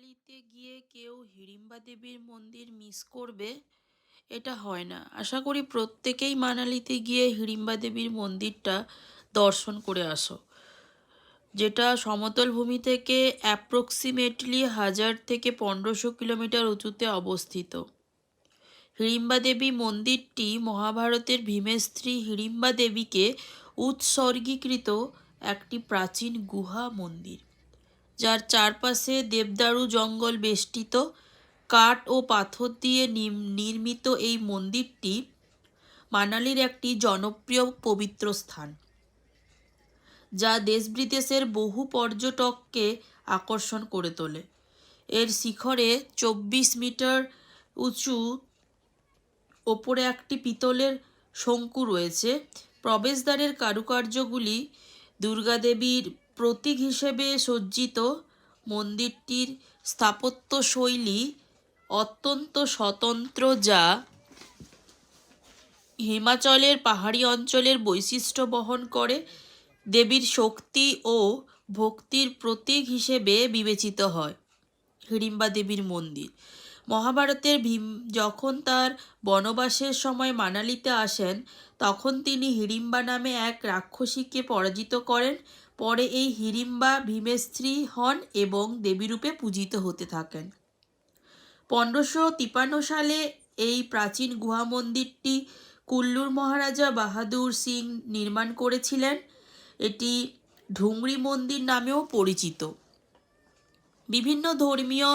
মানালিতে গিয়ে কেউ হিড়িম্বা দেবীর মন্দির মিস করবে এটা হয় না। আশা করি প্রত্যেকেই মানালিতে গিয়ে হিড়িম্বা দেবীর মন্দিরটা দর্শন করে আসো, যেটা সমতল ভূমি থেকে অ্যাপ্রক্সিমেটলি 1000 থেকে 1500 কিলোমিটার উঁচুতে অবস্থিত। হিড়িম্বা দেবী মন্দিরটি মহাভারতের ভীমের স্ত্রী হিড়িম্বা দেবীকে উৎসর্গীকৃত একটি প্রাচীন গুহা মন্দির, যার চারপাশে দেবদারু জঙ্গল বেষ্টিত। কাঠ ও পাথর দিয়ে নির্মিত এই মন্দিরটি মানালির একটি জনপ্রিয় পবিত্র স্থান, যা দেশ বিদেশের বহু পর্যটককে আকর্ষণ করে তোলে। এর শিখরে 24 মিটার উঁচু ওপরে একটি পিতলের শঙ্কু রয়েছে। প্রবেশদ্বারের কারুকার্যগুলি দুর্গাদেবীর প্রতীক হিসেবে সজ্জিত। মন্দিরটির স্থাপত্যশৈলী অত্যন্ত স্বতন্ত্র, যা হিমাচলের পাহাড়ি অঞ্চলের বৈশিষ্ট্য বহন করে। দেবীর শক্তি ও ভক্তির প্রতীক হিসেবে বিবেচিত হয় হিড়িম্বা দেবীর মন্দির। মহাভারতের ভীম যখন তার বনবাসের সময় মানালিতে আসেন, তখন তিনি হিড়িম্বা নামে এক রাক্ষসীকে পরাজিত করেন। পরে এই হিড়িম্বা ভীমের স্ত্রী হন এবং দেবীরূপে পূজিত হতে থাকেন। 1553 সালে এই প্রাচীন গুহা মন্দিরটি কুল্লুর মহারাজা বাহাদুর সিং নির্মাণ করেছিলেন। এটি ঢুংরি মন্দির নামেও পরিচিত। বিভিন্ন ধর্মীয়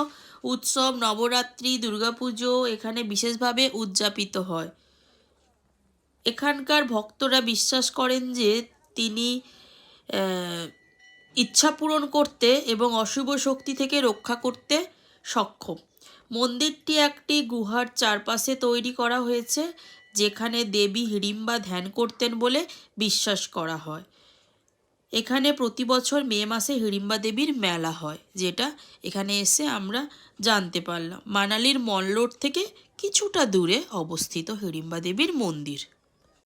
উৎসব, নবরাত্রি, দুর্গাপুজো এখানে বিশেষভাবে উদযাপিত হয়। এখানকার ভক্তরা বিশ্বাস করেন যে তিনি ইচ্ছা পূরণ করতে এবং অশুভ শক্তি থেকে রক্ষা করতে সক্ষম। মন্দিরটি একটি গুহার চারপাশে তৈরি করা হয়েছে, যেখানে দেবী হিড়িম্বা ধ্যান করতেন বলে বিশ্বাস করা হয়। এখানে প্রতি বছর মে মাসে হিড়িম্বা দেবীর মেলা হয়, যেটা এখানে এসে আমরা জানতে পারলাম। মানালির মল রোড থেকে কিছুটা দূরে অবস্থিত হিড়িম্বা দেবীর মন্দির।